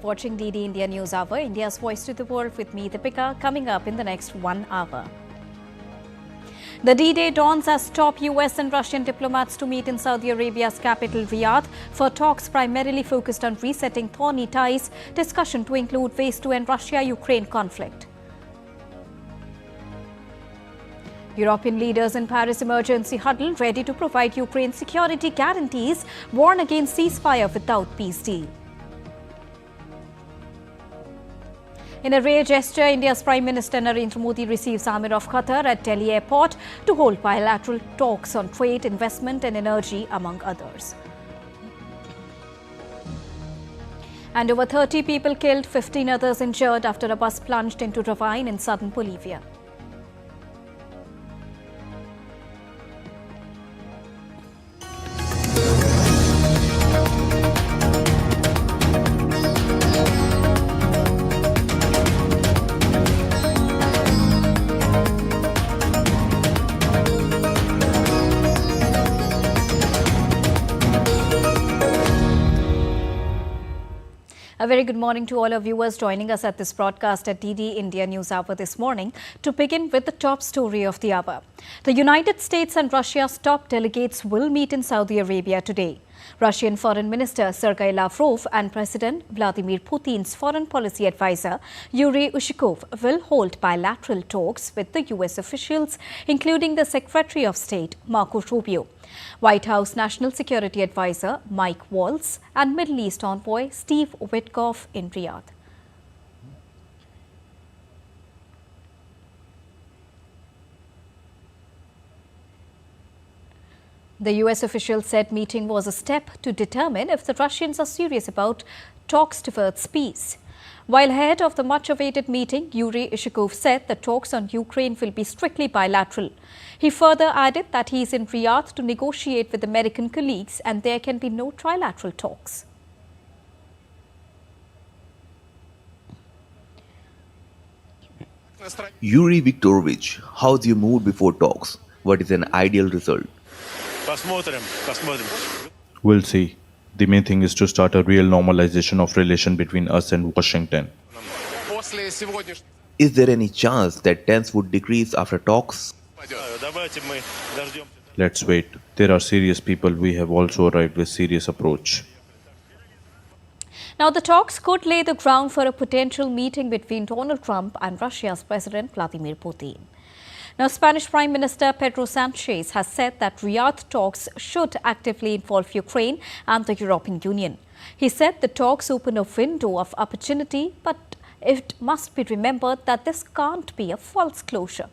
Watching DD India News Hour, India's voice to the world with me, Deepika, coming up in the next 1 hour. The D-Day dawns as top US and Russian diplomats to meet in Saudi Arabia's capital Riyadh for talks primarily focused on resetting thorny ties, discussion to include ways to end Russia-Ukraine conflict. European leaders in Paris emergency huddle ready to provide Ukraine security guarantees, warn against ceasefire without peace deal. In a rare gesture, India's Prime Minister Narendra Modi receives Amir of Qatar at Delhi airport to hold bilateral talks on trade, investment and energy, among others. And over 30 people killed, 15 others injured after a bus plunged into ravine in southern Bolivia. A very good morning to all our viewers joining us at this broadcast at DD India News Hour this morning. To begin with the top story of the hour. The United States and Russia's top delegates will meet in Saudi Arabia today. Russian Foreign Minister Sergei Lavrov and President Vladimir Putin's foreign policy advisor Yuri Ushakov will hold bilateral talks with the US officials, including the Secretary of State Marco Rubio, White House National Security Advisor Mike Waltz and Middle East envoy Steve Witkoff in Riyadh. The US official said meeting was a step to determine if the Russians are serious about talks towards peace. While ahead of the much-awaited meeting, Yuri Ushakov said the talks on Ukraine will be strictly bilateral. He further added that he is in Riyadh to negotiate with American colleagues and there can be no trilateral talks. Yuri Viktorovich, how's your mood before talks? What is an ideal result? We'll see. The main thing is to start a real normalization of relation between us and Washington. Is there any chance that tensions would decrease after talks? Let's wait. There are serious people. We have also arrived with serious approach. Now, the talks could lay the ground for a potential meeting between Donald Trump and Russia's President Vladimir Putin. Now, Spanish Prime Minister Pedro Sanchez has said that Riyadh talks should actively involve Ukraine and the European Union. He said the talks open a window of opportunity, but it must be remembered that this can't be a false closure.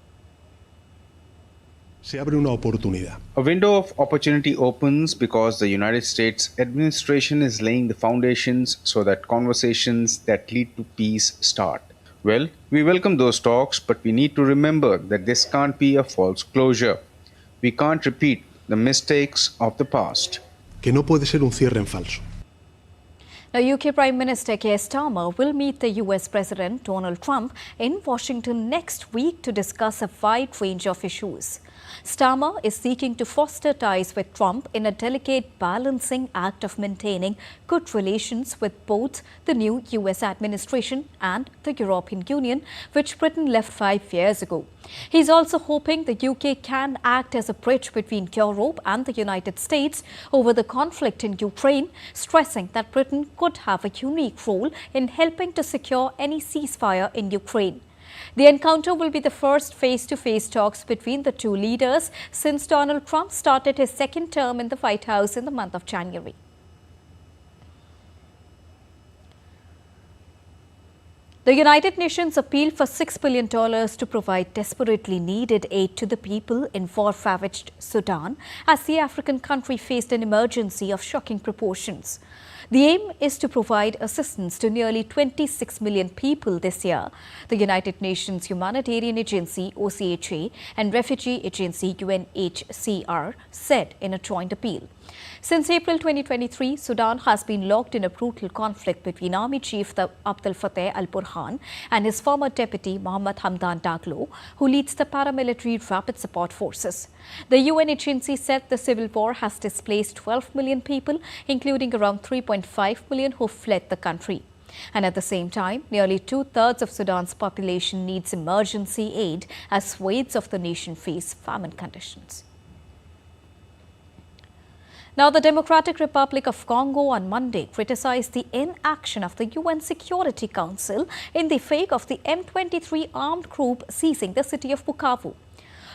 A window of opportunity opens because the United States administration is laying the foundations so that conversations that lead to peace start. Well, we welcome those talks, but we need to remember that this can't be a false closure. We can't repeat the mistakes of the past. Que no puede ser un cierre en falso. Now, UK Prime Minister Keir Starmer will meet the US President Donald Trump in Washington next week to discuss a wide range of issues. Starmer is seeking to foster ties with Trump in a delicate balancing act of maintaining good relations with both the new US administration and the European Union, which Britain left 5 years ago. He's also hoping the UK can act as a bridge between Europe and the United States over the conflict in Ukraine, stressing that Britain could have a unique role in helping to secure any ceasefire in Ukraine. The encounter will be the first face-to-face talks between the two leaders since Donald Trump started his second term in the White House in the month of January. The United Nations appealed for $6 billion to provide desperately needed aid to the people in war-ravaged Sudan as the African country faced an emergency of shocking proportions. The aim is to provide assistance to nearly 26 million people this year. The United Nations Humanitarian Agency (OCHA) and Refugee Agency (UNHCR) said in a joint appeal. Since April 2023, Sudan has been locked in a brutal conflict between Army Chief Abdel Fattah al-Burhan and his former deputy Mohammed Hamdan Daglo, who leads the paramilitary Rapid Support Forces. The UN agency said the civil war has displaced 12 million people, including around 3.5 million who fled the country. And at the same time, nearly two-thirds of Sudan's population needs emergency aid as swathes of the nation face famine conditions. Now, the Democratic Republic of Congo on Monday criticized the inaction of the UN Security Council in the wake of the M23 armed group seizing the city of Bukavu.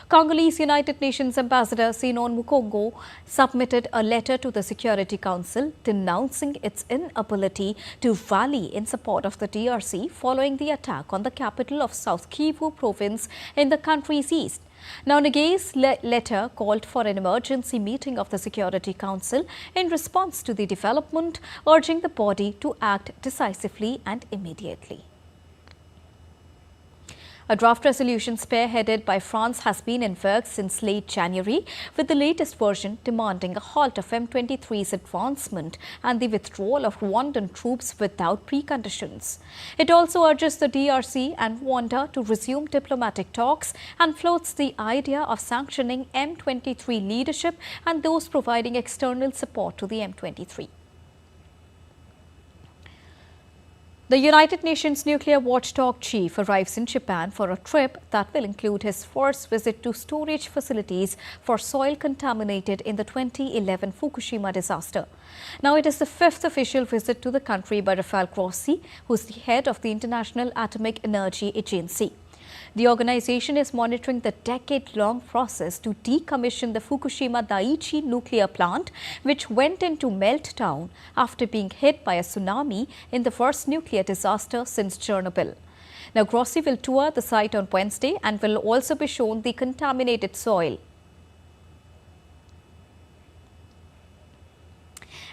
Congolese United Nations Ambassador Sinon Mukongo submitted a letter to the Security Council denouncing its inability to rally in support of the DRC following the attack on the capital of South Kivu province in the country's east. Now, Nigay's letter called for an emergency meeting of the Security Council in response to the development, urging the body to act decisively and immediately. A draft resolution spearheaded by France has been in work since late January, with the latest version demanding a halt of M23's advancement and the withdrawal of Rwandan troops without preconditions. It also urges the DRC and Rwanda to resume diplomatic talks and floats the idea of sanctioning M23 leadership and those providing external support to the M23. The United Nations nuclear watchdog chief arrives in Japan for a trip that will include his first visit to storage facilities for soil contaminated in the 2011 Fukushima disaster. Now, it is the fifth official visit to the country by Rafael Grossi, who is the head of the International Atomic Energy Agency. The organization is monitoring the decade-long process to decommission the Fukushima Daiichi nuclear plant, which went into meltdown after being hit by a tsunami in the first nuclear disaster since Chernobyl. Now, Grossi will tour the site on Wednesday and will also be shown the contaminated soil.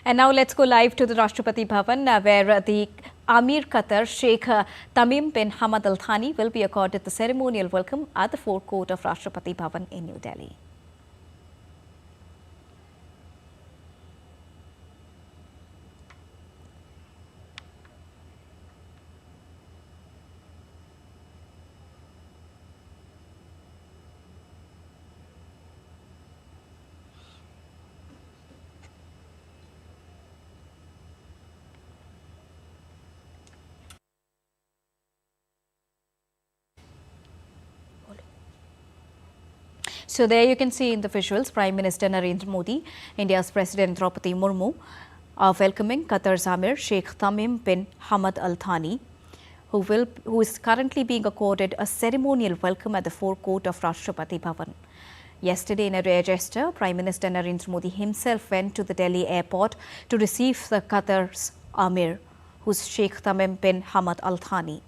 And now let's go live to the Rashtrapati Bhavan, where the Amir of Qatar, Sheikh Tamim bin Hamad Al Thani, will be accorded the ceremonial welcome at the forecourt of Rashtrapati Bhavan in New Delhi. So there you can see in the visuals Prime Minister Narendra Modi, India's President Draupadi Murmu are welcoming Qatar's Amir Sheikh Tamim bin Hamad Al Thani, who is currently being accorded a ceremonial welcome at the forecourt of Rashtrapati Bhavan. Yesterday, in a rare gesture, Prime Minister Narendra Modi himself went to the Delhi airport to receive the Qatar's Amir, who's Sheikh Tamim bin Hamad Al Thani.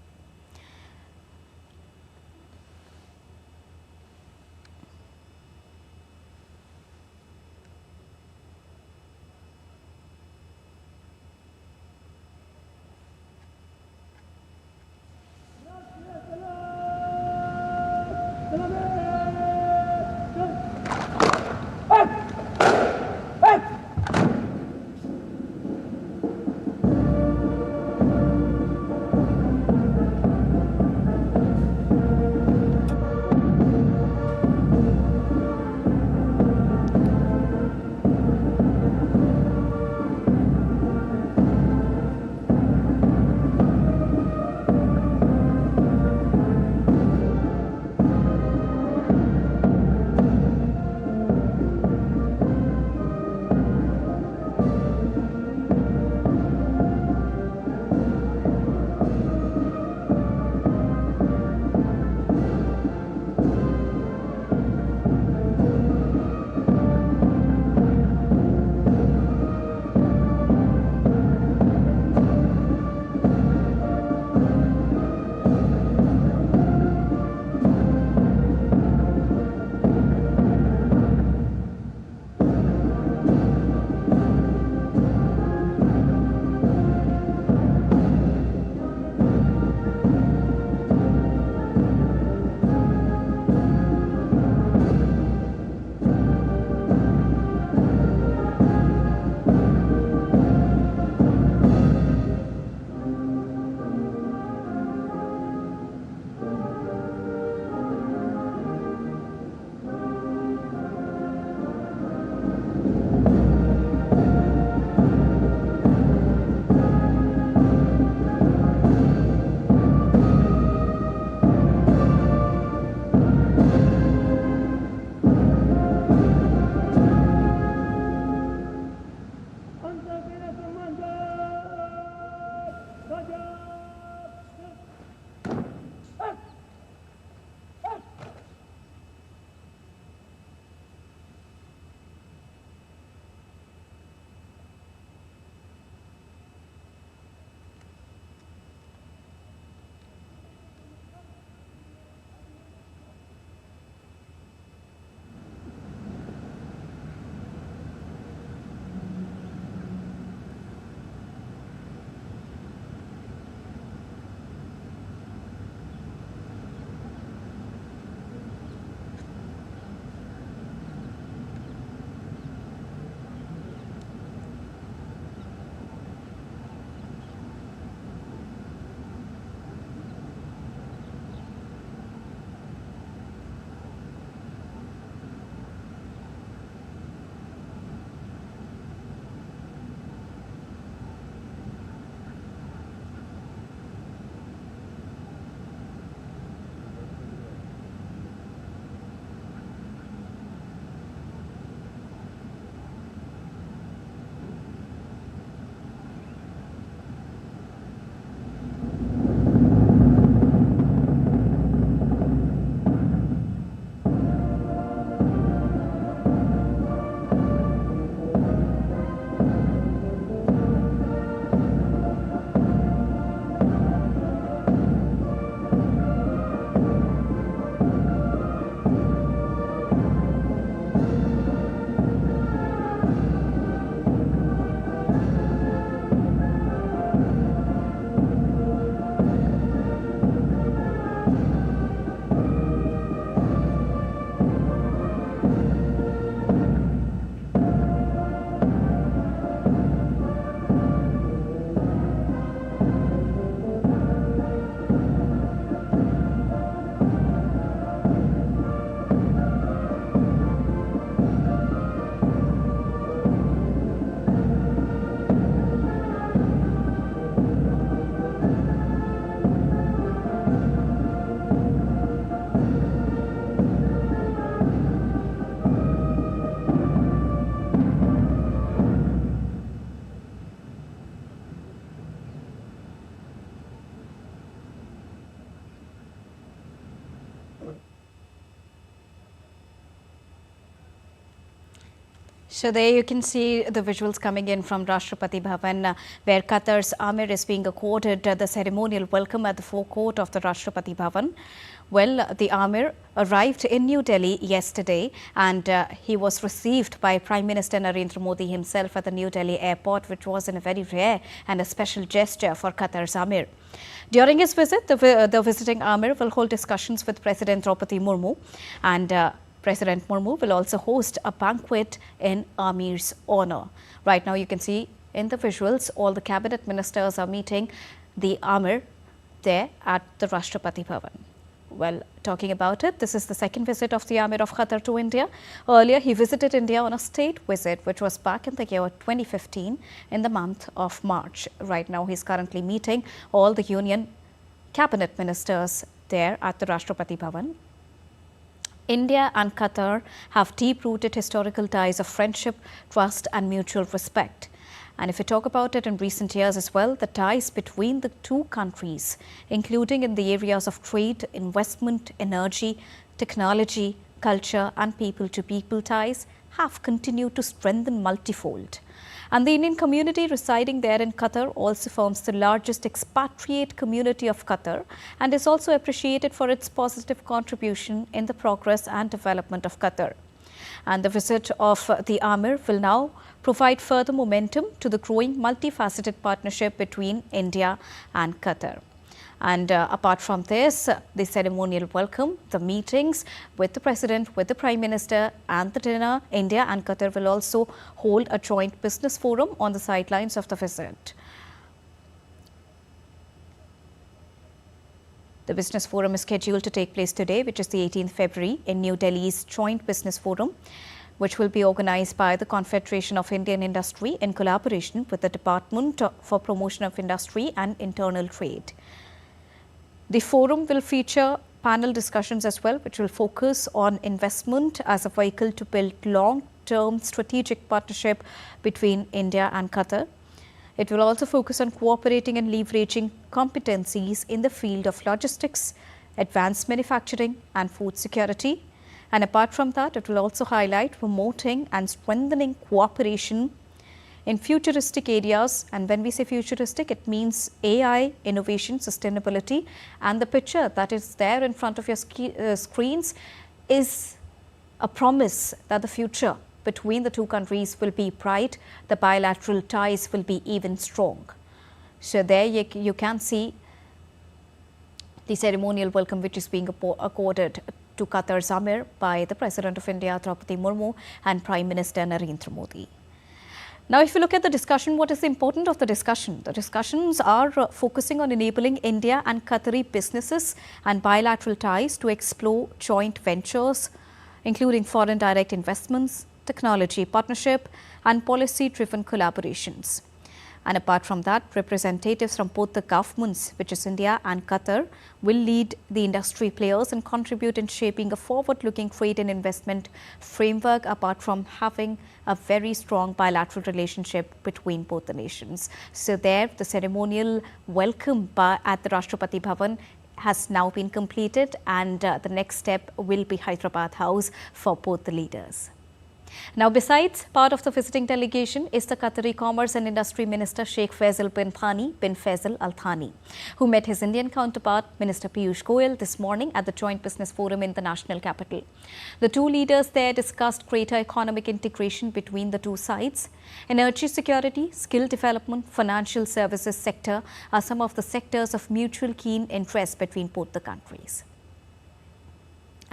So there you can see the visuals coming in from Rashtrapati Bhavan, where Qatar's Amir is being accorded the ceremonial welcome at the forecourt of the Rashtrapati Bhavan. Well, the Amir arrived in New Delhi yesterday and he was received by Prime Minister Narendra Modi himself at the New Delhi airport, which was in a very rare and a special gesture for Qatar's Amir. During his visit, the visiting Amir will hold discussions with President Rashtrapati Murmu, and President Murmu will also host a banquet in Amir's honor. Right now you can see in the visuals all the cabinet ministers are meeting the Amir there at the Rashtrapati Bhavan. Well, talking about it, this is the second visit of the Amir of Qatar to India. Earlier, he visited India on a state visit, which was back in the year 2015 in the month of March. Right now, he's currently meeting all the union cabinet ministers there at the Rashtrapati Bhavan. India and Qatar have deep-rooted historical ties of friendship, trust and mutual respect. And if we talk about it in recent years as well, the ties between the two countries, including in the areas of trade, investment, energy, technology, culture and people-to-people ties, have continued to strengthen multifold. And the Indian community residing there in Qatar also forms the largest expatriate community of Qatar and is also appreciated for its positive contribution in the progress and development of Qatar. And the visit of the Amir will now provide further momentum to the growing multifaceted partnership between India and Qatar. And apart from this, the ceremonial welcome, the meetings with the President, with the Prime Minister and the dinner, India and Qatar will also hold a joint business forum on the sidelines of the visit. The business forum is scheduled to take place today, which is the 18th February in New Delhi's Joint Business Forum, which will be organized by the Confederation of Indian Industry in collaboration with the Department for Promotion of Industry and Internal Trade. The forum will feature panel discussions as well, which will focus on investment as a vehicle to build long-term strategic partnership between India and Qatar. It will also focus on cooperating and leveraging competencies in the field of logistics, advanced manufacturing and food security. And apart from that, it will also highlight promoting and strengthening cooperation in futuristic areas. And when we say futuristic, it means AI, innovation, sustainability. And the picture that is there in front of your screens is a promise that the future between the two countries will be bright, the bilateral ties will be even strong. So there you can see the ceremonial welcome which is being accorded to Qatar's Amir by the President of India, Rashtrapati Murmu, and Prime Minister Narendra Modi. Now, if you look at the discussion, what is the importance of the discussion? The discussions are focusing on enabling India and Qatari businesses and bilateral ties to explore joint ventures, including foreign direct investments, technology partnership and policy-driven collaborations. And apart from that, representatives from both the governments, which is India and Qatar, will lead the industry players and contribute in shaping a forward-looking trade and investment framework, apart from having a very strong bilateral relationship between both the nations. So there, the ceremonial welcome at the Rashtrapati Bhavan has now been completed, and the next step will be Hyderabad House for both the leaders. Now, besides, part of the visiting delegation is the Qatari Commerce and Industry Minister Sheikh Faisal bin Thani bin Faisal Al Thani, who met his Indian counterpart Minister Piyush Goyal this morning at the Joint Business Forum in the national capital. The two leaders there discussed greater economic integration between the two sides. Energy security, skill development, financial services sector are some of the sectors of mutual keen interest between both the countries.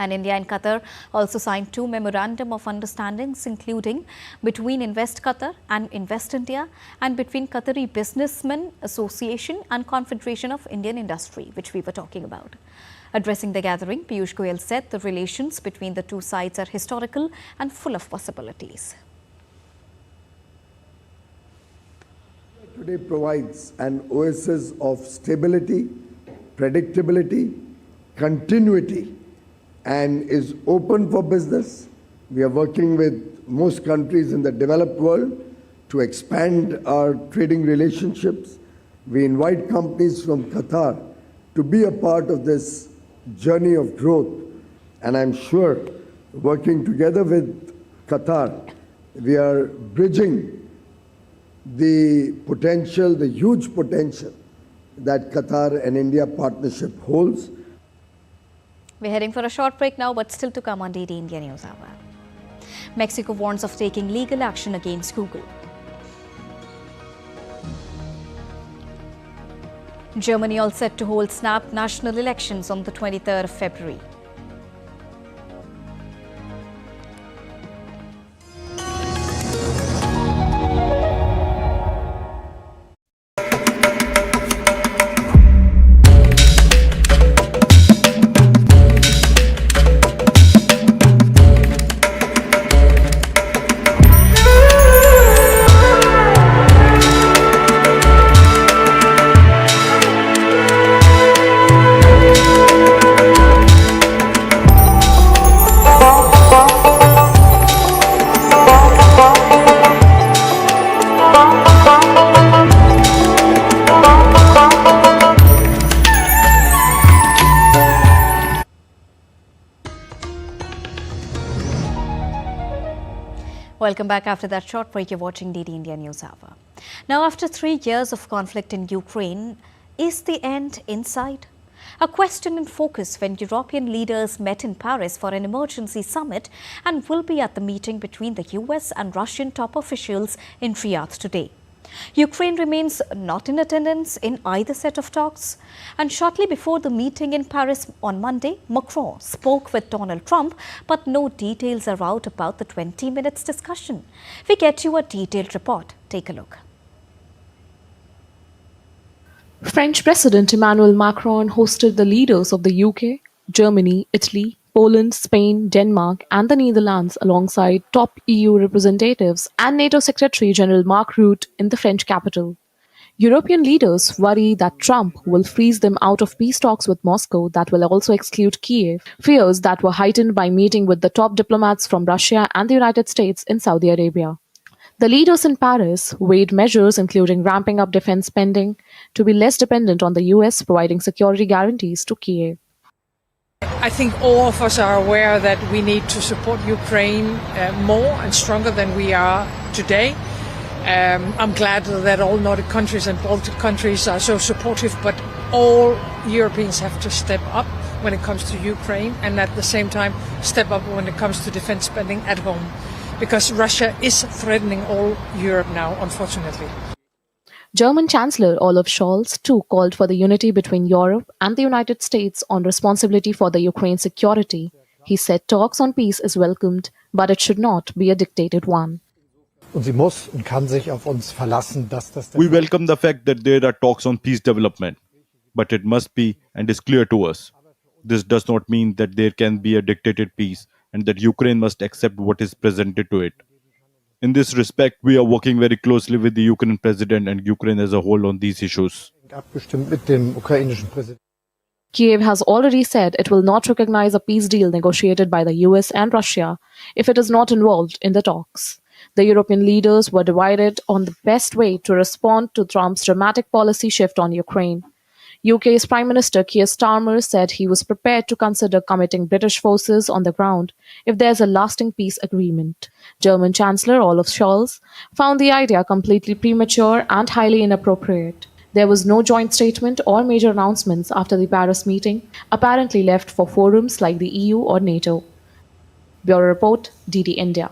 And India and Qatar also signed two memorandum of understandings, including between Invest Qatar and Invest India, and between Qatari Businessmen Association and Confederation of Indian Industry, which we were talking about. Addressing the gathering, Piyush Goyal said the relations between the two sides are historical and full of possibilities. Today provides an oasis of stability, predictability, continuity, and is open for business. We are working with most countries in the developed world to expand our trading relationships. We invite companies from Qatar to be a part of this journey of growth. And I'm sure working together with Qatar, We are bridging the potential, the huge potential that Qatar and India partnership holds. We're heading for a short break now, but still to come on DD India News Hour. Mexico warns of taking legal action against Google. Germany all set to hold snap national elections on the 23rd of February. Welcome back. After that short break, you're watching DD India News Hour. Now, after 3 years of conflict in Ukraine, is the end in sight? A question in focus when European leaders met in Paris for an emergency summit and will be at the meeting between the US and Russian top officials in Riyadh today. Ukraine remains not in attendance in either set of talks. And shortly before the meeting in Paris on Monday, Macron spoke with Donald Trump, but no details are out about the 20 minutes discussion. We get you a detailed report. Take a look. French President Emmanuel Macron hosted the leaders of the UK, Germany, Italy, Poland, Spain, Denmark, and the Netherlands alongside top EU representatives and NATO Secretary General Mark Rutte in the French capital. European leaders worry that Trump will freeze them out of peace talks with Moscow that will also exclude Kiev, fears that were heightened by meeting with the top diplomats from Russia and the United States in Saudi Arabia. The leaders in Paris weighed measures including ramping up defense spending to be less dependent on the US providing security guarantees to Kiev. I think all of us are aware that we need to support Ukraine more and stronger than we are today. I'm glad that all Nordic countries and Baltic countries are so supportive, but all Europeans have to step up when it comes to Ukraine and at the same time step up when it comes to defense spending at home. Because Russia is threatening all Europe now, unfortunately. German Chancellor Olaf Scholz too called for the unity between Europe and the United States on responsibility for the Ukraine security. He said talks on peace is welcomed, but it should not be a dictated one. Und sie muss und kann sich auf uns verlassen, dass das We welcome the fact that there are talks on peace development, but it must be and is clear to us. This does not mean that there can be a dictated peace and that Ukraine must accept what is presented to it. In this respect, we are working very closely with the Ukrainian president and Ukraine as a whole on these issues. abgestimmt mit dem ukrainischen Präsidenten. Kiev has already said it will not recognize a peace deal negotiated by the US and Russia if it is not involved in the talks. The European leaders were divided on the best way to respond to Trump's dramatic policy shift on Ukraine. UK's Prime Minister Keir Starmer said he was prepared to consider committing British forces on the ground if there's a lasting peace agreement. German Chancellor Olaf Scholz found the idea completely premature and highly inappropriate. There was no joint statement or major announcements after the Paris meeting, apparently left for forums like the EU or NATO. Bureau Report, DD India.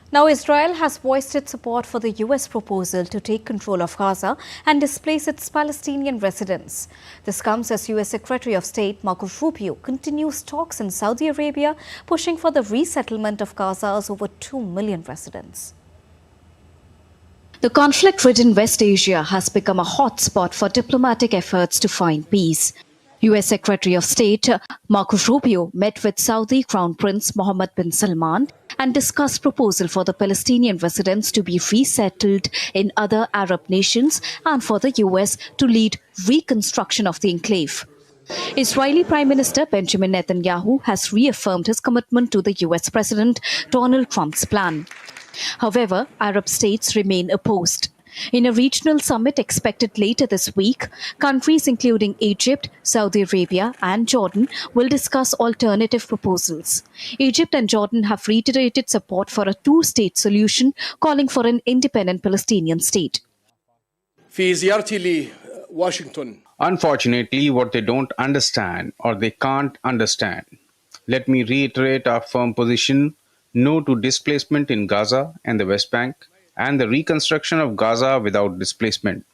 Now, Israel has voiced its support for the US proposal to take control of Gaza and displace its Palestinian residents. This comes as US Secretary of State Marco Rubio continues talks in Saudi Arabia, pushing for the resettlement of Gaza's over 2 million residents. The conflict-ridden West Asia has become a hotspot for diplomatic efforts to find peace. US Secretary of State Marco Rubio met with Saudi Crown Prince Mohammed bin Salman and discussed proposal for the Palestinian residents to be resettled in other Arab nations and for the US to lead reconstruction of the enclave. Israeli Prime Minister Benjamin Netanyahu has reaffirmed his commitment to the US President Donald Trump's plan. However, Arab states remain opposed. In a regional summit expected later this week, countries including Egypt, Saudi Arabia and Jordan will discuss alternative proposals. Egypt and Jordan have reiterated support for a two-state solution, calling for an independent Palestinian state. في زيارتي لواشنطن. Unfortunately, what they don't understand or they can't understand. Let me reiterate our firm position: no to displacement in Gaza and the West Bank, and the reconstruction of Gaza without displacement.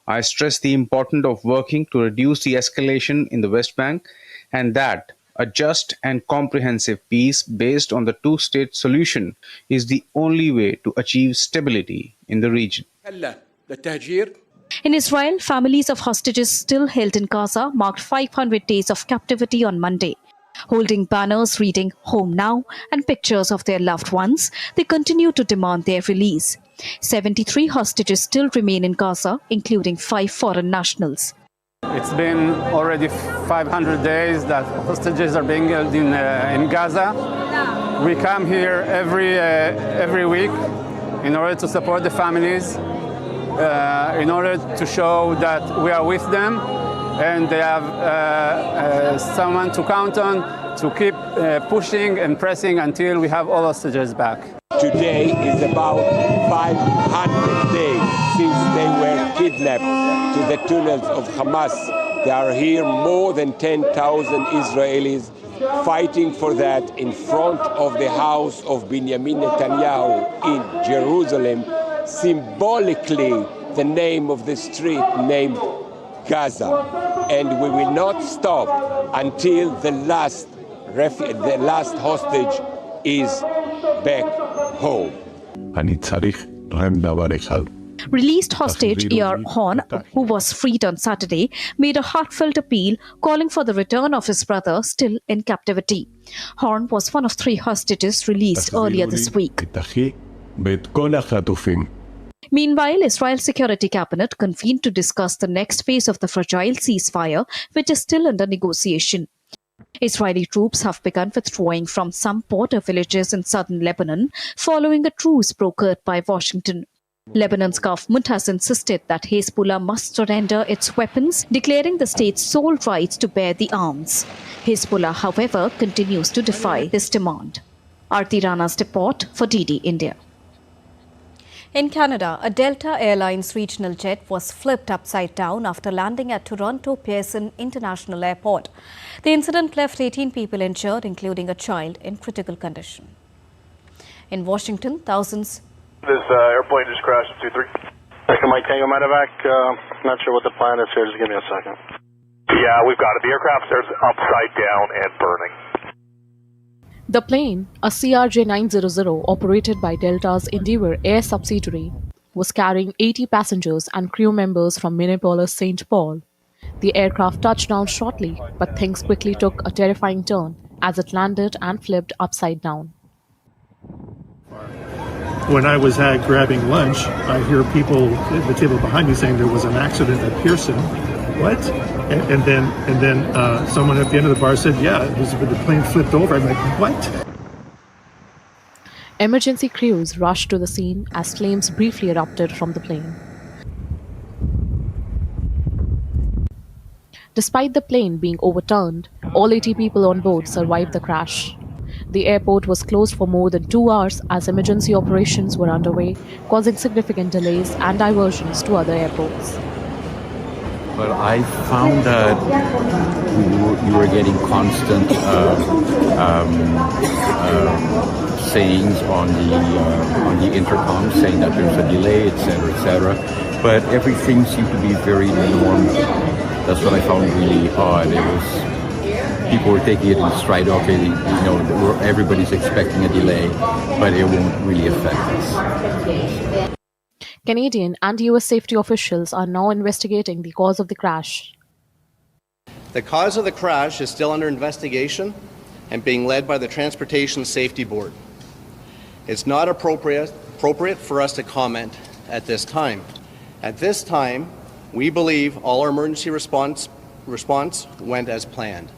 I stress the importance of working to reduce the escalation in the West Bank, and that a just and comprehensive peace based on the two-state solution is the only way to achieve stability in the region. In Israel, families of hostages still held in Gaza marked 500 days of captivity on Monday. Holding banners reading "Home Now" and pictures of their loved ones, they continue to demand their release. 73 hostages still remain in Gaza, including 5 foreign nationals. It's been already 500 days that hostages are being held in Gaza. We come here every week in order to support the families, in order to show that we are with them and they have someone to count on to keep pushing and pressing until we have all hostages back. Today is about 500 days since they were kidnapped to the tunnels of Hamas. There are here more than 10,000 Israelis fighting for that in front of the house of Benjamin Netanyahu in Jerusalem, symbolically the name of the street named Gaza. And we will not stop until the last hostage is back home. Released hostage Eyar Horn, who was freed on Saturday, made a heartfelt appeal calling for the return of his brother still in captivity. Horn was one of 3 hostages released earlier this week. Meanwhile, Israel's Security Cabinet convened to discuss the next phase of the fragile ceasefire, which is still under negotiation. Israeli troops have begun withdrawing from some border villages in southern Lebanon following a truce brokered by Washington. Lebanon's government has insisted that Hezbollah must surrender its weapons, declaring the state's sole rights to bear the arms. Hezbollah, however, continues to defy this demand. Aarti Rana's report for DD India. In Canada, a Delta Airlines regional jet was flipped upside down after landing at Toronto Pearson International Airport. The incident left 18 people injured, including a child in critical condition. In Washington, thousands... This airplane just crashed at 23. Second Mike Tango Medevac. Not sure what the plan is here. Just give me a second. Yeah, we've got it. The aircraft is upside down and burning. The plane, a CRJ-900 operated by Delta's Endeavour Air subsidiary, was carrying 80 passengers and crew members from Minneapolis-St. Paul. The aircraft touched down shortly, but things quickly took a terrifying turn as it landed and flipped upside down. When I was grabbing lunch, I hear people at the table behind me saying there was an accident at Pearson. What? And then someone at the end of the bar said, yeah, the plane flipped over. I'm like, what? Emergency crews rushed to the scene as flames briefly erupted from the plane. Despite the plane being overturned, all 80 people on board survived the crash. The airport was closed for more than 2 hours as emergency operations were underway, causing significant delays and diversions to other airports. Well, I found that we were getting constant sayings on the intercom saying that there's a delay, etc. But everything seemed to be very normal. That's what I found really odd. It was people were taking it in stride. Okay, everybody's expecting a delay, but it won't really affect us. Canadian and US safety officials are now investigating the cause of the crash. The cause of the crash is still under investigation and being led by the Transportation Safety Board. It's not appropriate for us to comment at this time. At this time, we believe all our emergency response went as planned.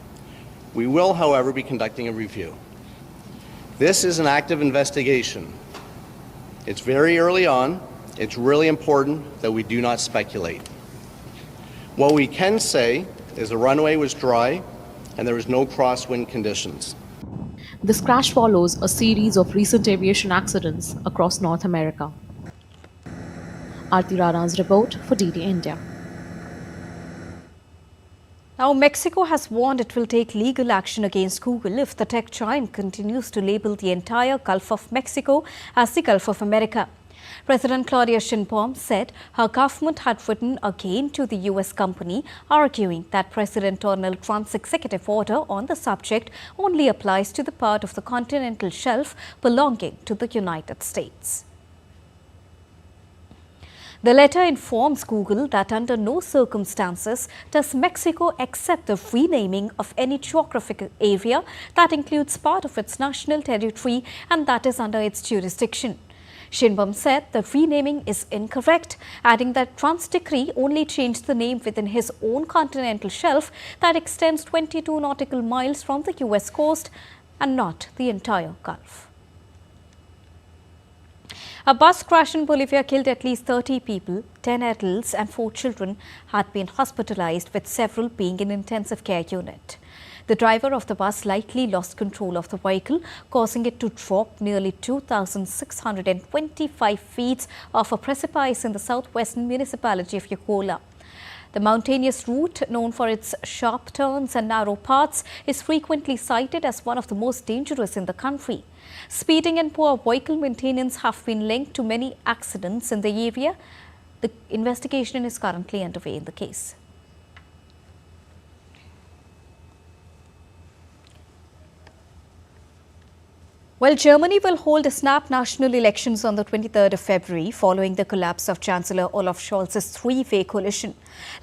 We will, however, be conducting a review. This is an active investigation. It's very early on, It's really important that we do not speculate. What we can say is the runway was dry and there was no crosswind conditions. This crash follows a series of recent aviation accidents across North America. Aarti Rana's report for DD India. Now, Mexico has warned it will take legal action against Google if the tech giant continues to label the entire Gulf of Mexico as the Gulf of America. President Claudia Sheinbaum said her government had written again to the U.S. company, arguing that President Donald Trump's executive order on the subject only applies to the part of the continental shelf belonging to the United States. The letter informs Google that under no circumstances does Mexico accept the renaming of any geographic area that includes part of its national territory and that is under its jurisdiction. Sheinbaum said the renaming is incorrect, adding that Trump's decree only changed the name within his own continental shelf that extends 22 nautical miles from the U.S. coast and not the entire Gulf. A bus crash in Bolivia killed at least 30 people, 10 adults and 4 children had been hospitalized, with several being in intensive care unit. The driver of the bus likely lost control of the vehicle, causing it to drop nearly 2,625 feet off a precipice in the southwestern municipality of Yokola. The mountainous route, known for its sharp turns and narrow paths, is frequently cited as one of the most dangerous in the country. Speeding and poor vehicle maintenance have been linked to many accidents in the area. The investigation is currently underway in the case. Well, Germany will hold a snap national elections on the 23rd of February following the collapse of Chancellor Olaf Scholz's three-way coalition.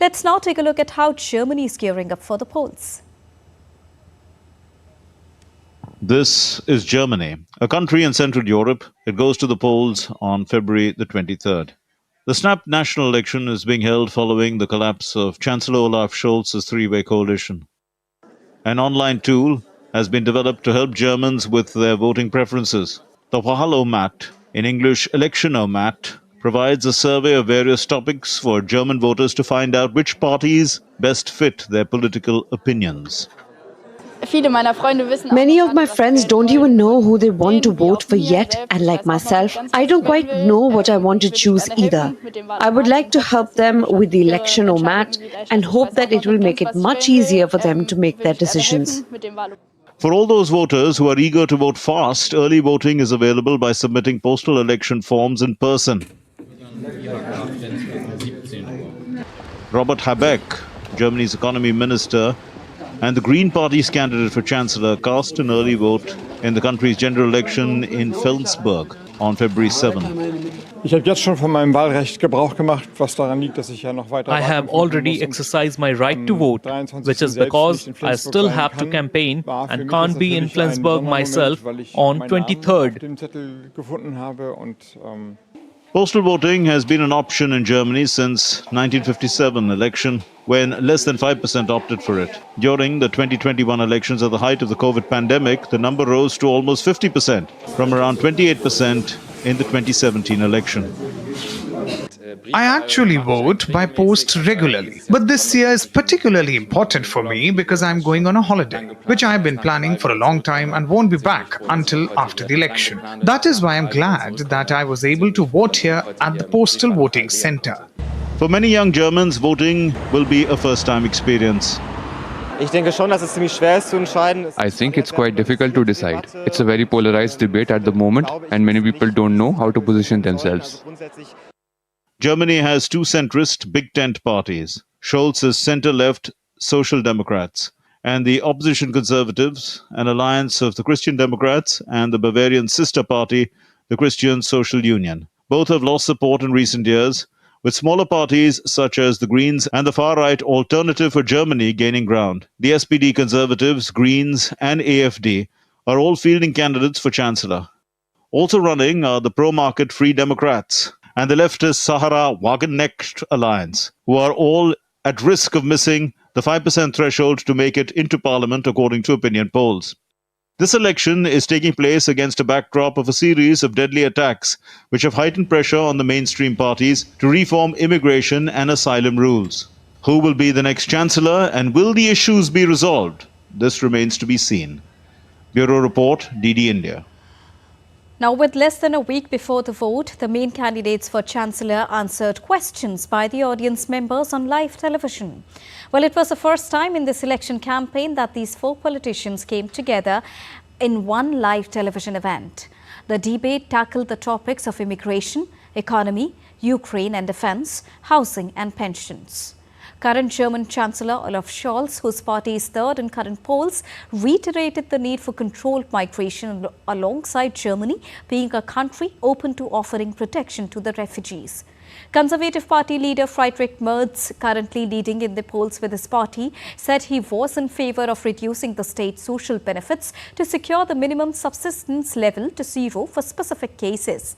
Let's now take a look at how Germany is gearing up for the polls. This is Germany, a country in Central Europe. It goes to the polls on February the 23rd. The snap national election is being held following the collapse of Chancellor Olaf Scholz's three-way coalition. An online tool has been developed to help Germans with their voting preferences. The Wahlomat, in English Electionomat, provides a survey of various topics for German voters to find out which parties best fit their political opinions. Many of my friends don't even know who they want to vote for yet, and like myself, I don't quite know what I want to choose either. I would like to help them with the Electionomat and hope that it will make it much easier for them to make their decisions. For all those voters who are eager to vote fast, early voting is available by submitting postal election forms in person. Robert Habeck, Germany's economy minister, and the Green Party's candidate for Chancellor cast an early vote in the country's general election in Flensburg on February 7. I have already exercised my right to vote, which is because I still have to campaign and can't be in Flensburg myself on 23rd. Postal voting has been an option in Germany since 1957 election, when less than 5% opted for it. During the 2021 elections at the height of the COVID pandemic, the number rose to almost 50%, from around 28% in the 2017 election. I actually vote by post regularly, but this year is particularly important for me because I'm going on a holiday, which I've been planning for a long time and won't be back until after the election. That is why I'm glad that I was able to vote here at the postal voting center. For many young Germans, voting will be a first-time experience. I think it's quite difficult to decide. It's a very polarized debate at the moment, and many people don't know how to position themselves. Germany has two centrist Big Tent parties, Scholz's center-left Social Democrats and the opposition Conservatives, an alliance of the Christian Democrats and the Bavarian sister party, the Christian Social Union. Both have lost support in recent years, with smaller parties such as the Greens and the far-right Alternative for Germany gaining ground. The SPD, Conservatives, Greens and AfD are all fielding candidates for Chancellor. Also running are the pro-market Free Democrats and the leftist Sahara Wagenknecht alliance, who are all at risk of missing the 5% threshold to make it into parliament, according to opinion polls. This election is taking place against a backdrop of a series of deadly attacks which have heightened pressure on the mainstream parties to reform immigration and asylum rules. Who will be the next chancellor and will the issues be resolved? This remains to be seen. Bureau Report, DD India. Now, with less than a week before the vote, the main candidates for Chancellor answered questions by the audience members on live television. Well, it was the first time in this election campaign that these four politicians came together in one live television event. The debate tackled the topics of immigration, economy, Ukraine and defense, housing and pensions. Current German Chancellor Olaf Scholz, whose party is third in current polls, reiterated the need for controlled migration alongside Germany being a country open to offering protection to the refugees. Conservative Party leader Friedrich Merz, currently leading in the polls with his party, said he was in favour of reducing the state's social benefits to secure the minimum subsistence level to zero for specific cases.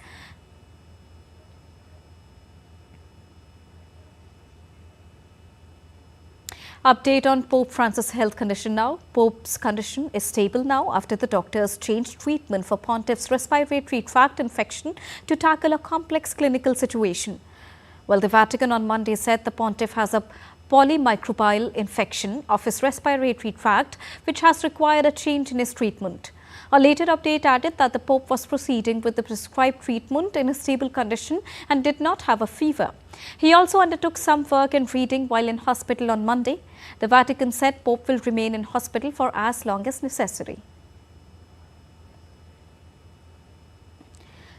Update on Pope Francis' health condition now. Pope's condition is stable now after the doctors changed treatment for Pontiff's respiratory tract infection to tackle a complex clinical situation. Well, the Vatican on Monday said the Pontiff has a polymicrobial infection of his respiratory tract, which has required a change in his treatment. A later update added that the Pope was proceeding with the prescribed treatment in a stable condition and did not have a fever. He also undertook some work and reading while in hospital on Monday. The Vatican said Pope will remain in hospital for as long as necessary.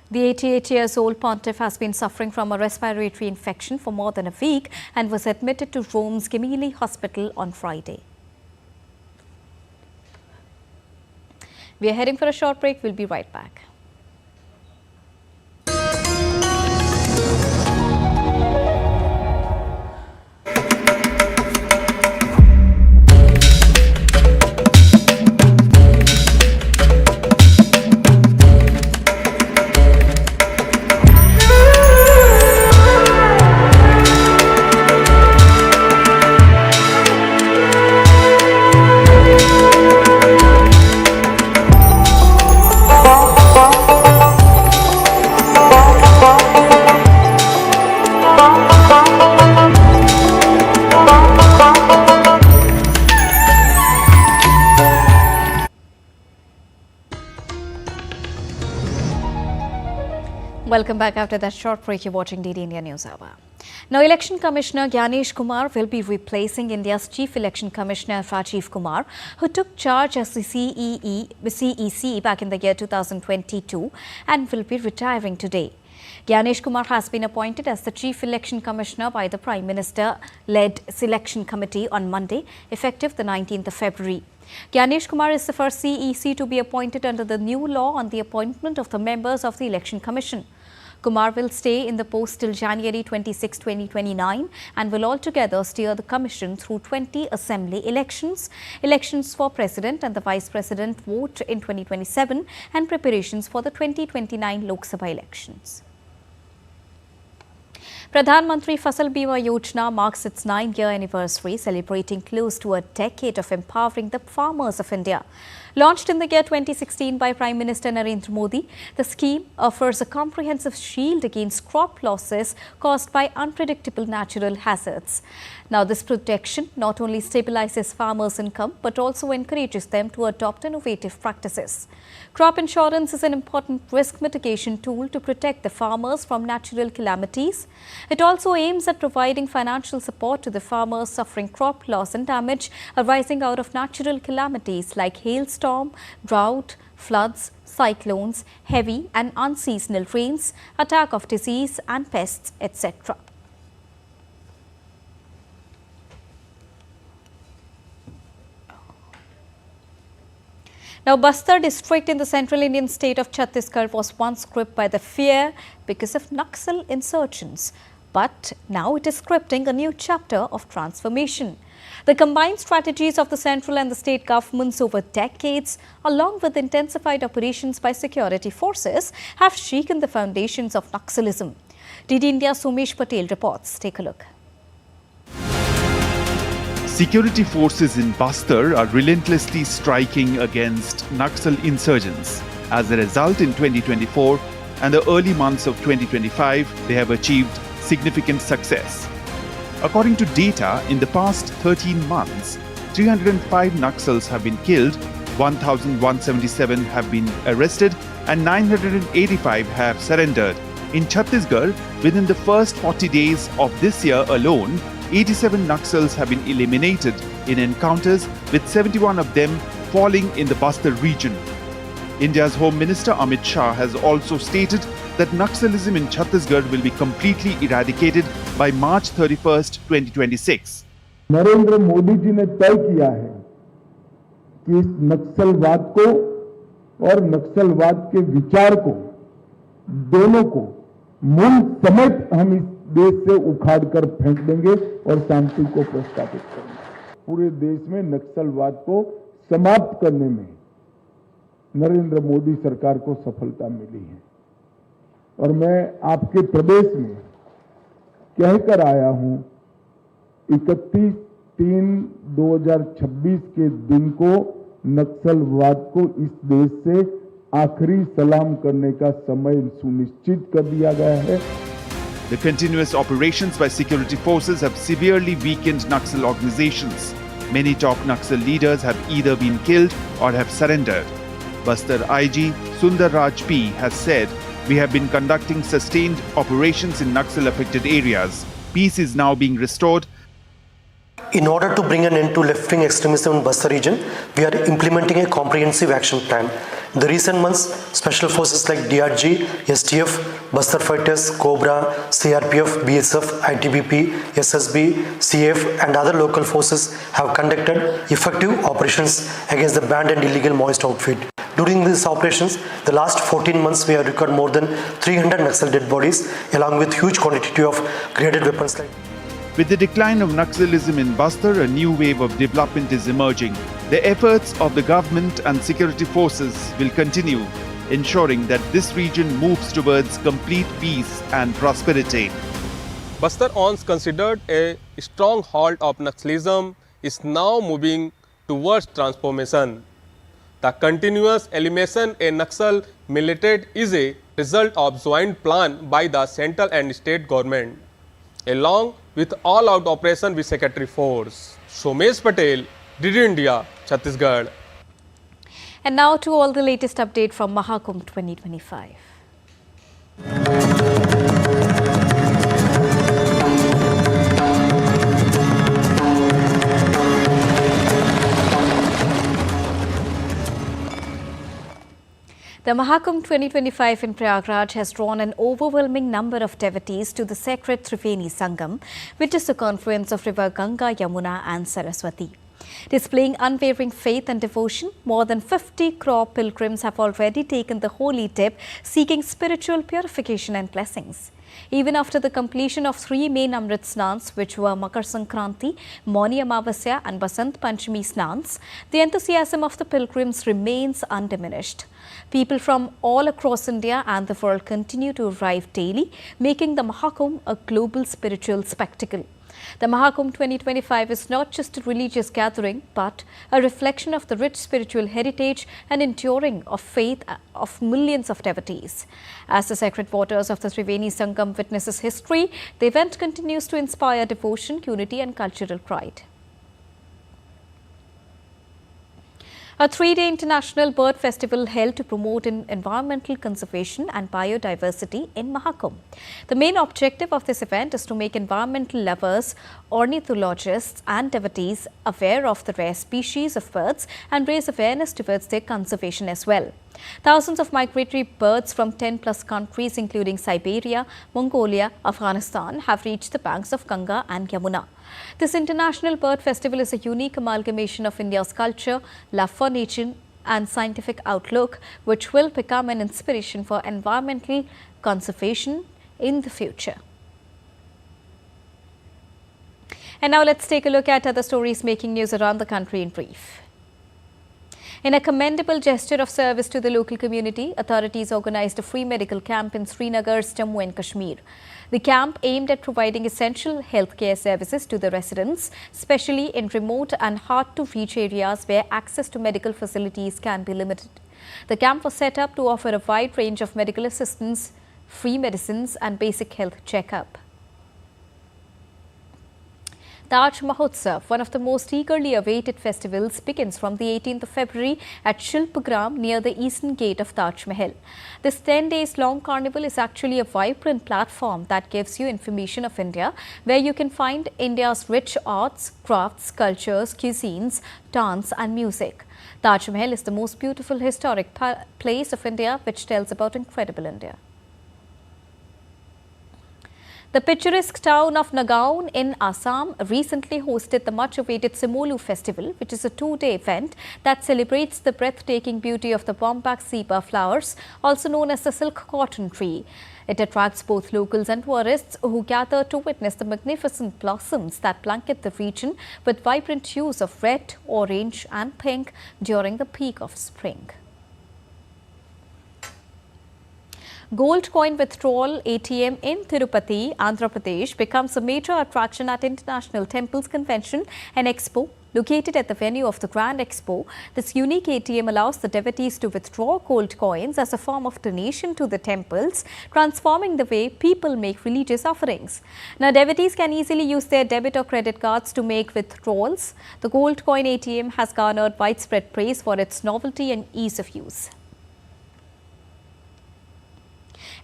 The 88-year-old Pontiff has been suffering from a respiratory infection for more than a week and was admitted to Rome's Gemelli Hospital on Friday. We are heading for a short break. We'll be right back. Welcome back after that short break. You're watching DD India News Hour. Now, Election Commissioner Gyanesh Kumar will be replacing India's Chief Election Commissioner Rajiv Kumar, who took charge as the CEC back in the year 2022 and will be retiring today. Gyanesh Kumar has been appointed as the Chief Election Commissioner by the Prime Minister-led Selection Committee on Monday, effective the 19th of February. Gyanesh Kumar is the first CEC to be appointed under the new law on the appointment of the members of the Election Commission. Kumar will stay in the post till January 26, 2029 and will altogether steer the Commission through 20 assembly elections, elections for President and the Vice President vote in 2027 and preparations for the 2029 Lok Sabha elections. Pradhan Mantri Fasal Bima Yojana marks its 9-year anniversary, celebrating close to a decade of empowering the farmers of India. Launched in the year 2016 by Prime Minister Narendra Modi, the scheme offers a comprehensive shield against crop losses caused by unpredictable natural hazards. Now, this protection not only stabilizes farmers' income but also encourages them to adopt innovative practices. Crop insurance is an important risk mitigation tool to protect the farmers from natural calamities. It also aims at providing financial support to the farmers suffering crop loss and damage arising out of natural calamities like hailstorm, drought, floods, cyclones, heavy and unseasonal rains, attack of disease and pests, etc. Now, Bastar district in the central Indian state of Chhattisgarh was once gripped by the fear because of Naxal insurgents. But now it is scripting a new chapter of transformation. The combined strategies of the central and the state governments over decades, along with intensified operations by security forces, have shaken the foundations of Naxalism. DD India's Somesh Patel reports. Take a look. Security forces in Bastar are relentlessly striking against Naxal insurgents. As a result, in 2024 and the early months of 2025, they have achieved significant success. According to data, in the past 13 months, 305 Naxals have been killed, 1,177 have been arrested, and 985 have surrendered. In Chhattisgarh, within the first 40 days of this year alone, 87 Naxals have been eliminated in encounters, with 71 of them falling in the Bastar region. India's Home Minister Amit Shah has also stated that Naxalism in Chhattisgarh will be completely eradicated by March 31st, 2026. Narendra Modi ji ने तय किया है कि इस नक्सलवाद को और नक्सलवाद के विचार को दोनों को मूल समेत हम इस देश से उखाड़ कर फेंक देंगे और शांति को प्रस्तावित करेंगे। पूरे देश में नक्सलवाद को समाप्त करने में नरेंद्र मोदी सरकार को सफलता मिली है और मैं आपके प्रदेश में कहकर आया हूं 31/3/2026 के दिन को नक्सलवाद को इस देश से आखिरी सलाम करने का समय सुनिश्चित कर दिया गया है। The continuous operations by security forces have severely weakened Naxal organizations. Many top Naxal leaders have either been killed or have surrendered. Bastar IG Sundar Raj P has said, "We have been conducting sustained operations in Naxal-affected areas. Peace is now being restored." In order to bring an end to left-wing extremism in Bastar region, we are implementing a comprehensive action plan. In the recent months, special forces like DRG, STF, Bastar Fighters, Cobra, CRPF, BSF, ITBP, SSB, CF and other local forces have conducted effective operations against the banned and illegal Maoist outfit. During these operations, the last 14 months we have recovered more than 300 Naxal dead bodies along with huge quantity of graded weapons like. With the decline of Naxalism in Bastar, a new wave of development is emerging. The efforts of the government and security forces will continue, ensuring that this region moves towards complete peace and prosperity. Bastar, once considered a stronghold of Naxalism, is now moving towards transformation. The continuous elimination of Naxal militant is a result of joint plan by the central and state government, along with all-out operation with secretary force. Somesh Patel, DD India, Chhattisgarh. And now to all the latest update from Maha Kumbh 2025. The Maha Kumbh 2025 in Prayagraj has drawn an overwhelming number of devotees to the sacred Triveni Sangam, which is a confluence of river Ganga, Yamuna and Saraswati. Displaying unwavering faith and devotion, more than 50 crore pilgrims have already taken the holy dip, seeking spiritual purification and blessings. Even after the completion of 3 main Amrit Snans, which were Makar Sankranti, Mauni Amavasya and Basant Panchami Snans, the enthusiasm of the pilgrims remains undiminished. People from all across India and the world continue to arrive daily, making the Maha Kumbh a global spiritual spectacle. The Maha Kumbh 2025 is not just a religious gathering, but a reflection of the rich spiritual heritage and enduring of faith of millions of devotees. As the sacred waters of the Triveni Sangam witnesses history, the event continues to inspire devotion, unity and cultural pride. A 3-day international bird festival held to promote environmental conservation and biodiversity in Maha Kumbh. The main objective of this event is to make environmental lovers, ornithologists and devotees aware of the rare species of birds and raise awareness towards their conservation as well. Thousands of migratory birds from 10+ countries including Siberia, Mongolia, Afghanistan have reached the banks of Ganga and Yamuna. This international bird festival is a unique amalgamation of India's culture, love for nature and scientific outlook, which will become an inspiration for environmental conservation in the future. And now let's take a look at other stories making news around the country in brief. In a commendable gesture of service to the local community, authorities organized a free medical camp in Srinagar's Jammu and Kashmir. The camp aimed at providing essential healthcare services to the residents, especially in remote and hard-to-reach areas where access to medical facilities can be limited. The camp was set up to offer a wide range of medical assistance, free medicines and basic health checkup. Taj Mahotsav, one of the most eagerly awaited festivals, begins from the 18th of February at Shilpagram near the eastern gate of Taj Mahal. This 10 days long carnival is actually a vibrant platform that gives you information of India, where you can find India's rich arts, crafts, cultures, cuisines, dance and music. Taj Mahal is the most beautiful historic place of India, which tells about incredible India. The picturesque town of Nagaon in Assam recently hosted the much-awaited Simolu Festival, which is a two-day event that celebrates the breathtaking beauty of the Bombax zebra flowers, also known as the silk cotton tree. It attracts both locals and tourists who gather to witness the magnificent blossoms that blanket the region with vibrant hues of red, orange and pink during the peak of spring. Gold coin withdrawal ATM in Tirupati, Andhra Pradesh becomes a major attraction at International Temples Convention and Expo. Located at the venue of the Grand Expo, this unique ATM allows the devotees to withdraw gold coins as a form of donation to the temples, transforming the way people make religious offerings. Now, devotees can easily use their debit or credit cards to make withdrawals. The gold coin ATM has garnered widespread praise for its novelty and ease of use.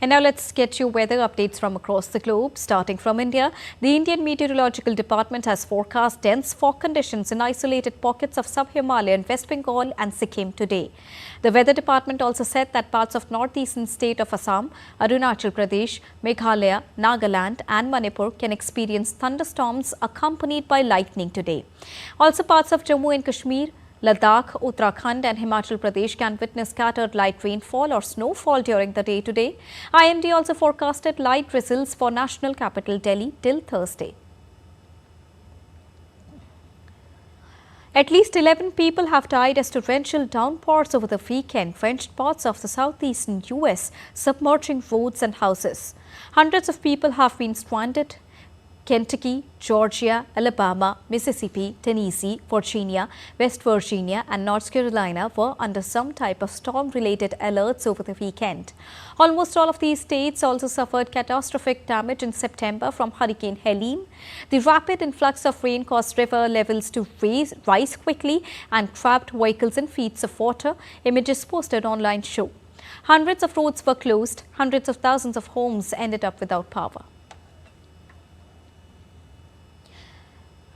And now let's get you weather updates from across the globe. Starting from India, the Indian Meteorological Department has forecast dense fog conditions in isolated pockets of sub-Himalayan West Bengal and Sikkim today. The Weather Department also said that parts of northeastern state of Assam, Arunachal Pradesh, Meghalaya, Nagaland and Manipur can experience thunderstorms accompanied by lightning today. Also, parts of Jammu and Kashmir, Ladakh, Uttarakhand and Himachal Pradesh can witness scattered light rainfall or snowfall during the day today. IMD also forecasted light drizzles for national capital Delhi till Thursday. At least 11 people have died as torrential downpours over the weekend drenched parts of the southeastern US, submerging roads and houses. Hundreds of people have been stranded. Kentucky, Georgia, Alabama, Mississippi, Tennessee, Virginia, West Virginia and North Carolina were under some type of storm-related alerts over the weekend. Almost all of these states also suffered catastrophic damage in September from Hurricane Helene. The rapid influx of rain caused river levels to rise quickly and trapped vehicles in feet of water, images posted online show. Hundreds of roads were closed, hundreds of thousands of homes ended up without power.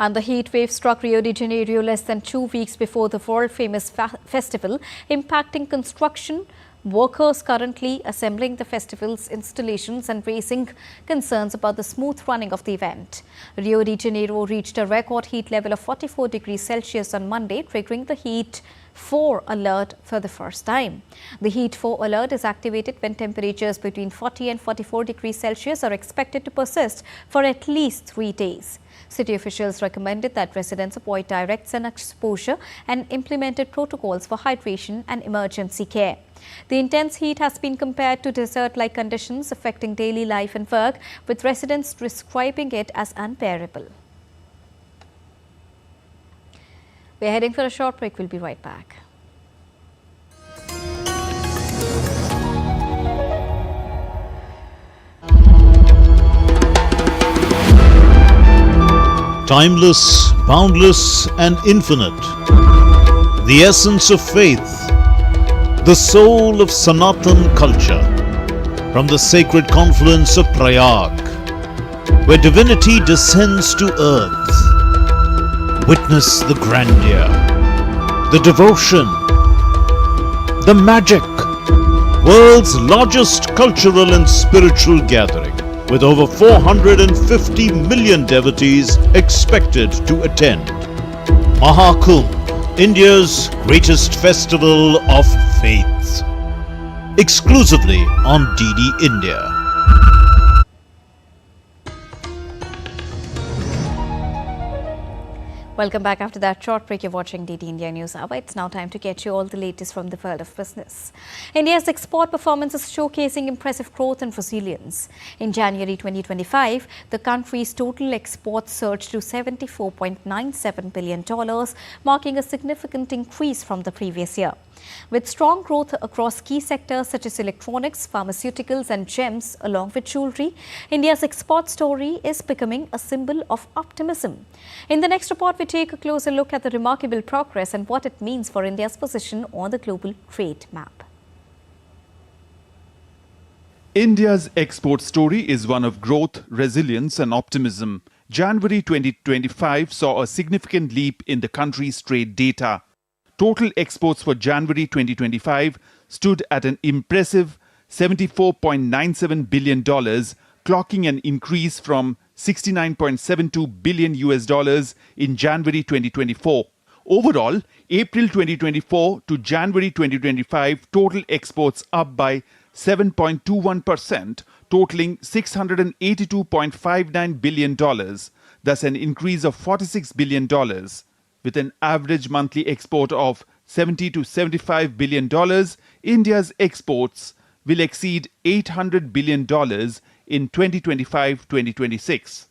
And the heat wave struck Rio de Janeiro less than 2 weeks before the world-famous festival, impacting construction workers currently assembling the festival's installations and raising concerns about the smooth running of the event. Rio de Janeiro reached a record heat level of 44 degrees Celsius on Monday, triggering the Heat 4 alert for the first time. The Heat 4 alert is activated when temperatures between 40 and 44 degrees Celsius are expected to persist for at least 3 days. City officials recommended that residents avoid direct sun exposure and implemented protocols for hydration and emergency care. The intense heat has been compared to desert-like conditions affecting daily life and work, with residents describing it as unbearable. We're heading for a short break. We'll be right back. Timeless, boundless and infinite. The essence of faith. The soul of Sanatan culture. From the sacred confluence of Prayag, where divinity descends to earth. Witness the grandeur, the devotion, the magic. World's largest cultural and spiritual gathering, with over 450 million devotees expected to attend. Maha Kumbh, India's greatest festival of faith. Exclusively on DD India. Welcome back after that short break. You're watching DD India Newshour. It's now time to get you all the latest from the world of business. India's export performance is showcasing impressive growth and resilience. In January 2025, the country's total exports surged to $74.97 billion, marking a significant increase from the previous year. With strong growth across key sectors such as electronics, pharmaceuticals and gems, along with jewellery, India's export story is becoming a symbol of optimism. In the next report, we take a closer look at the remarkable progress and what it means for India's position on the global trade map. India's export story is one of growth, resilience and optimism. January 2025 saw a significant leap in the country's trade data. Total exports for January 2025 stood at an impressive $74.97 billion, clocking an increase from $69.72 billion in January 2024. Overall, April 2024 to January 2025 total exports up by 7.21%, totaling $682.59 billion, thus an increase of $46 billion. With an average monthly export of $70 to $75 billion, India's exports will exceed $800 billion in 2025-2026.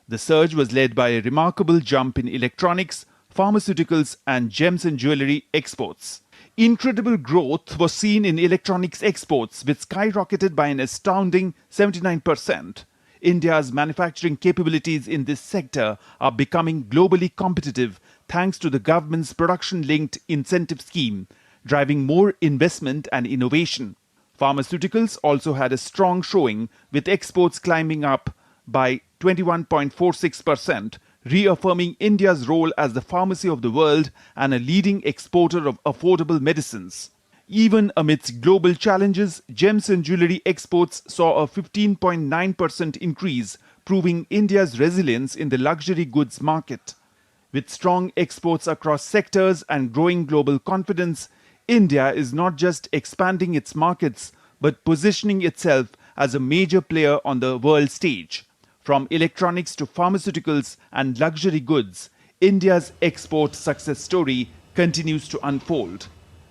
The surge was led by a remarkable jump in electronics, pharmaceuticals and gems and jewellery exports. Incredible growth was seen in electronics exports, which skyrocketed by an astounding 79%. India's manufacturing capabilities in this sector are becoming globally competitive thanks to the government's production-linked incentive scheme, driving more investment and innovation. Pharmaceuticals also had a strong showing, with exports climbing up by 21.46%, reaffirming India's role as the pharmacy of the world and a leading exporter of affordable medicines. Even amidst global challenges, gems and jewellery exports saw a 15.9% increase, proving India's resilience in the luxury goods market. With strong exports across sectors and growing global confidence, India is not just expanding its markets, but positioning itself as a major player on the world stage. From electronics to pharmaceuticals and luxury goods, India's export success story continues to unfold.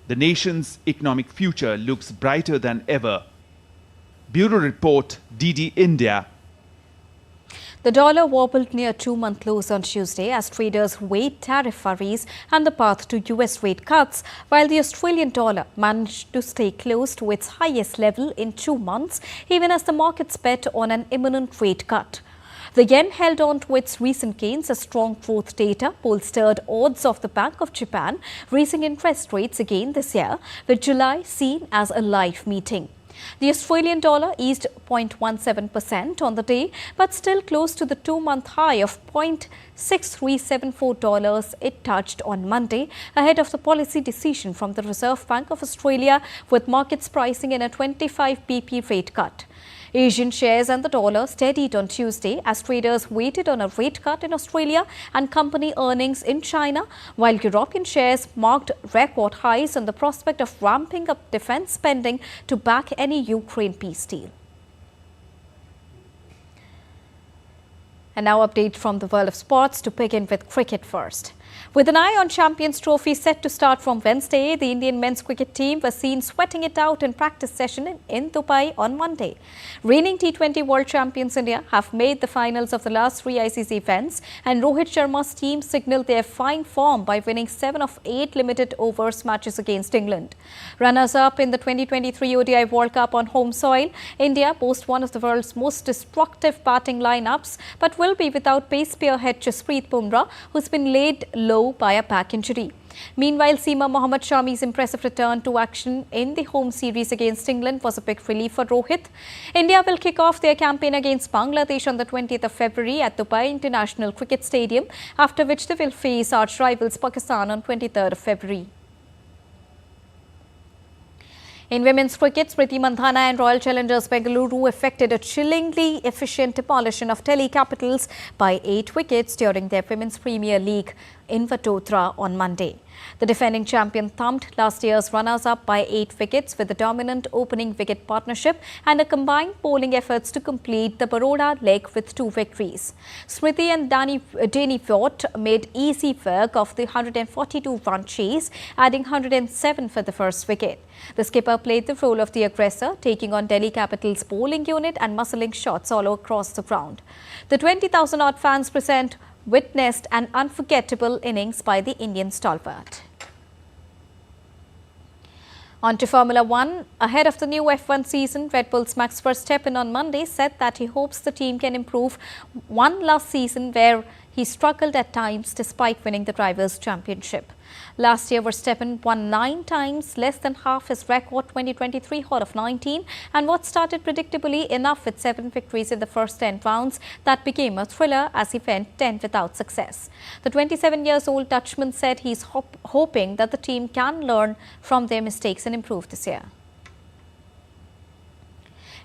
The nation's economic future looks brighter than ever. Bureau Report, DD India. The dollar wobbled near two-month lows on Tuesday as traders weighed tariff worries and the path to US rate cuts, while the Australian dollar managed to stay close to its highest level in 2 months, even as the markets bet on an imminent rate cut. The yen held on to its recent gains as strong growth data bolstered odds of the Bank of Japan raising interest rates again this year, with July seen as a live meeting. The Australian dollar eased 0.17% on the day, but still close to the 2-month high of $0.6374 it touched on Monday, ahead of the policy decision from the Reserve Bank of Australia, with markets pricing in a 25 BP rate cut. Asian shares and the dollar steadied on Tuesday as traders waited on a rate cut in Australia and company earnings in China, while European shares marked record highs on the prospect of ramping up defence spending to back any Ukraine peace deal. And now update from the world of sports, to begin with cricket first. With an eye on Champions Trophy set to start from Wednesday, the Indian men's cricket team was seen sweating it out in practice session in Dubai on Monday. Reigning T20 World Champions India have made the finals of the last 3 ICC events, and Rohit Sharma's team signalled their fine form by winning 7 of 8 limited overs matches against England. Runners-up in the 2023 ODI World Cup on home soil, India boasts one of the world's most destructive batting lineups, but will be without pace spearhead Jasprit Bumrah, who's been laid low by a back injury. Meanwhile, Seema Mohammad Shami's impressive return to action in the home series against England was a big relief for Rohit. India will kick off their campaign against Bangladesh on the 20th of February at Dubai International Cricket Stadium, after which they will face arch rivals Pakistan on 23rd of February. In women's cricket, Smriti Mandhana and Royal Challengers Bengaluru effected a chillingly efficient demolition of Delhi Capitals by 8 wickets during their Women's Premier League in Vatotra on Monday. The defending champion thumped last year's runners-up by 8 wickets with a dominant opening wicket partnership and a combined bowling efforts to complete the Baroda leg with 2 victories. Smriti and Danny Fort made easy work of the 142-run chase, adding 107 for the first wicket. The skipper played the role of the aggressor, taking on Delhi Capital's bowling unit and muscling shots all across the ground. The 20,000-odd fans present witnessed an unforgettable innings by the Indian stalwart. On to Formula One. Ahead of the new F1 season, Red Bull's Max Verstappen on Monday said that he hopes the team can improve one last season where he struggled at times despite winning the Drivers' Championship. Last year, Verstappen won 9 times, less than half his record 2023 out of 19, and what started predictably enough with 7 victories in the first 10 rounds that became a thriller as he went 10 without success. The 27-year-old Dutchman said he's hoping that the team can learn from their mistakes and improve this year.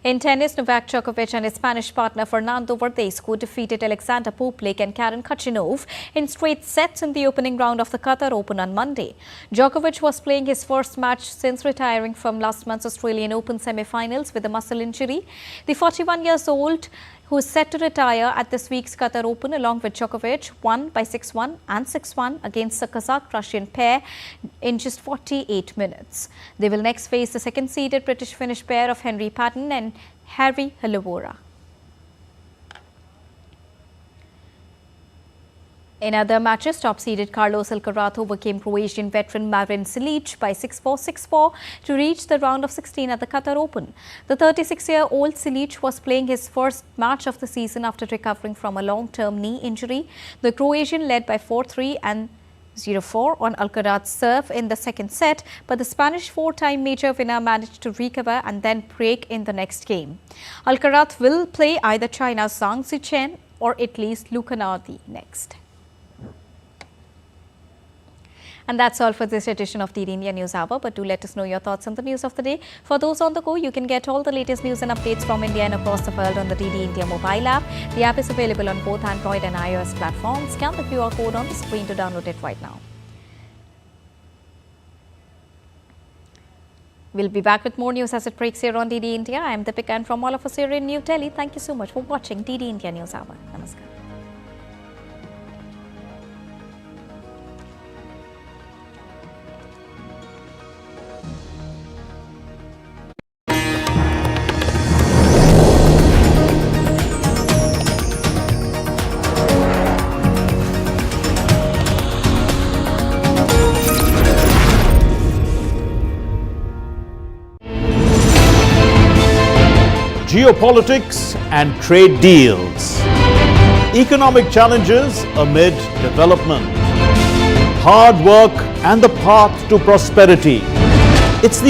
In tennis, Novak Djokovic and his Spanish partner Fernando Verdasco defeated Alexander Bublik and Karen Khachanov in straight sets in the opening round of the Qatar Open on Monday. Djokovic was playing his first match since retiring from last month's Australian Open semi-finals with a muscle injury. The 41-year-old, who is set to retire at this week's Qatar Open along with Djokovic, won by 6-1 and 6-1 against the Kazakh-Russian pair in just 48 minutes. They will next face the second-seeded British-Finnish pair of Henry Patton and Harry Huluvuora. In other matches, top-seeded Carlos Alcaraz overcame Croatian veteran Marin Cilic by 6-4, 6-4 to reach the round of 16 at the Qatar Open. The 36-year-old Cilic was playing his first match of the season after recovering from a long-term knee injury. The Croatian led by 4-3 and 0-4 on Alcaraz's serve in the second set, but the Spanish 4-time major winner managed to recover and then break in the next game. Alcaraz will play either China's Zhang Zichen or Italy's Luca Nardi next. And that's all for this edition of DD India News Hour. But do let us know your thoughts on the news of the day. For those on the go, you can get all the latest news and updates from India and across the world on the DD India mobile app. The app is available on both Android and iOS platforms. Scan the QR code on the screen to download it right now. We'll be back with more news as it breaks here on DD India. I am Deepika, and from all of us here in New Delhi, thank you so much for watching DD India News Hour. Namaskar. Geopolitics and trade deals, economic challenges amid development, hard work and the path to prosperity. It's the